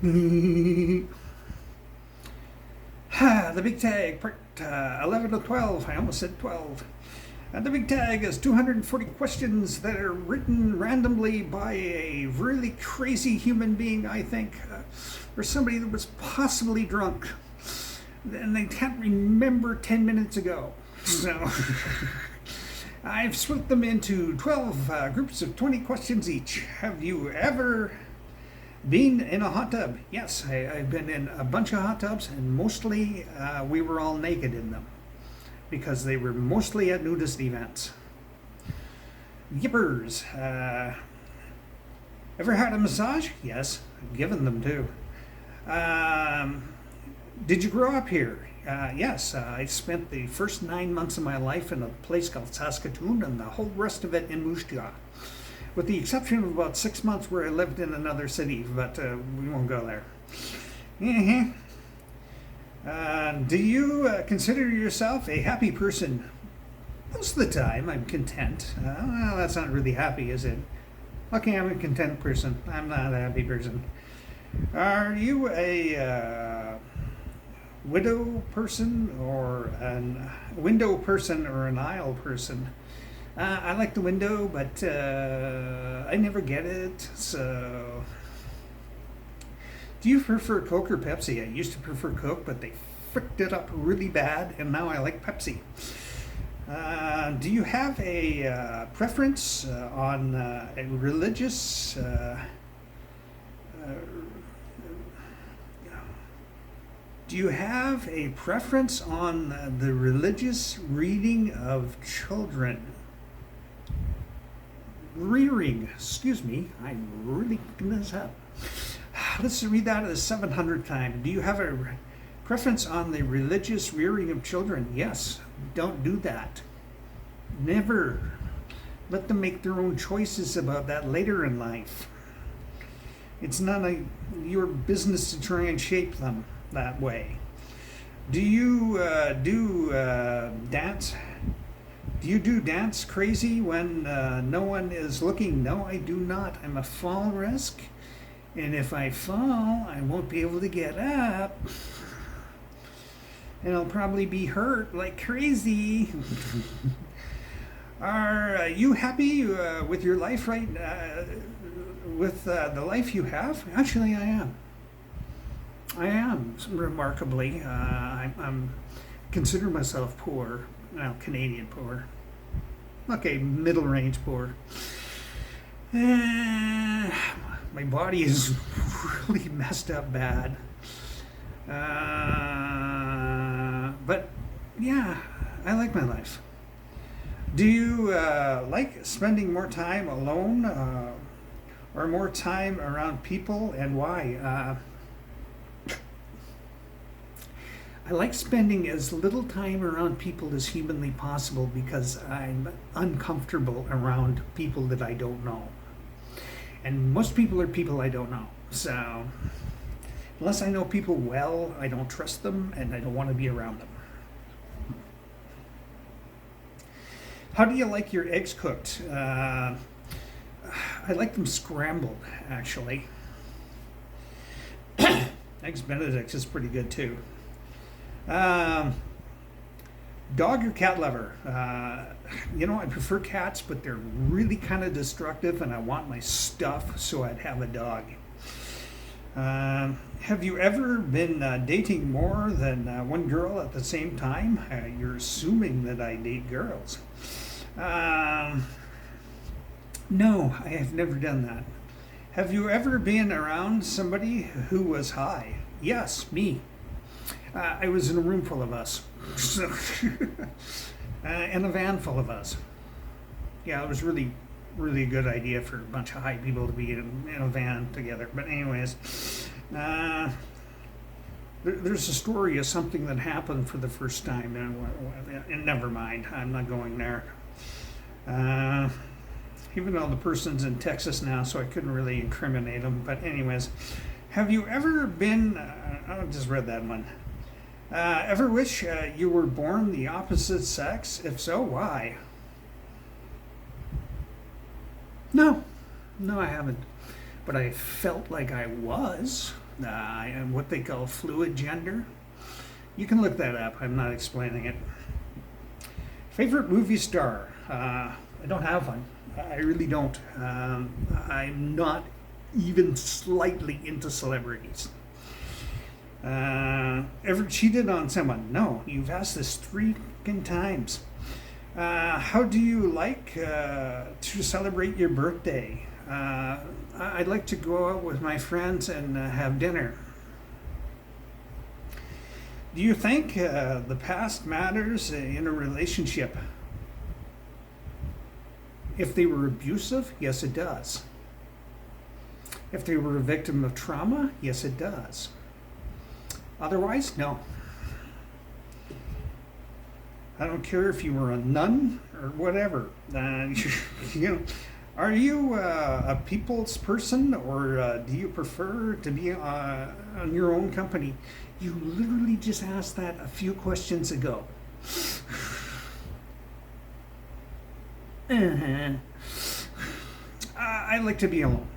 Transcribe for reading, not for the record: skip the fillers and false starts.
The big tag, part 11 to 12. I almost said 12. The big tag is 240 questions that are written randomly by a really crazy human being, I think, or somebody that was possibly drunk. And they can't remember 10 minutes ago. So I've split them into 12 groups of 20 questions each. Have you ever been in a hot tub? Yes, I've been in a bunch of hot tubs, and mostly we were all naked in them because they were mostly at nudist events. Yippers. Ever had a massage? Yes, I've given them too. Did you grow up here? Yes, I spent the first 9 months of my life in a place called Saskatoon and the whole rest of it in Moose Jaw, with the exception of about 6 months where I lived in another city, but we won't go there. Mm-hmm. Do you consider yourself a happy person? Most of the time, I'm content. Well, that's not really happy, is it? Okay, I'm a content person. I'm not a happy person. Are you a widow person or a window person or an aisle person? I like the window, but I never get it. So, do you prefer Coke or Pepsi? I used to prefer Coke, but they fricked it up really bad, and now I like Pepsi. Do you have a preference on a religious? Do you have a preference on the religious reading of children? Rearing, excuse me, I'm really picking this up. Let's read that the 700th time. Do you have a preference on the religious rearing of children? Yes, don't do that. Never. Let them make their own choices about that later in life. It's none of your business to try and shape them that way. Do you do dance? Do you do dance crazy when no one is looking? No, I do not. I'm a fall risk, and if I fall, I won't be able to get up, and I'll probably be hurt like crazy. Are you happy with your life right? With the life you have? Actually, I am. I am remarkably. I'm consider myself poor. Well, Canadian poor. Okay, middle range poor. My body is really messed up bad. But yeah, I like my life. Do you like spending more time alone or more time around people, and why? I like spending as little time around people as humanly possible because I'm uncomfortable around people that I don't know. And most people are people I don't know. So, unless I know people well, I don't trust them and I don't want to be around them. How do you like your eggs cooked? I like them scrambled, actually. Eggs Benedict is pretty good too. Dog or cat lover? I prefer cats, but they're really kind of destructive, and I want my stuff, so I'd have a dog. Have you ever been dating more than one girl at the same time? You're assuming that I date girls. No, I have never done that. Have you ever been around somebody who was high? Yes, me. I was in a room full of us, and a van full of us. Yeah, it was really, really a good idea for a bunch of high people to be in a van together. But anyways, there's a story of something that happened for the first time, and never mind, I'm not going there. Even though the person's in Texas now, so I couldn't really incriminate him. But anyways, have you ever been? I just read that one. Ever wish you were born the opposite sex? If so, why? No, I haven't. But I felt like I was. and what they call fluid gender. You can look that up. I'm not explaining it. Favorite movie star? I don't have one. I really don't. I'm not even slightly into celebrities. Ever cheated on someone? No. You've asked this 3 times. How do you like to celebrate your birthday? I'd like to go out with my friends and have dinner. Do you think the past matters in a relationship? If they were abusive, yes, it does. If they were a victim of trauma, yes, it does. Otherwise, no. I don't care if you were a nun or whatever. You know, are you a people's person, or do you prefer to be on your own company? You literally just asked that a few questions ago. I like to be alone.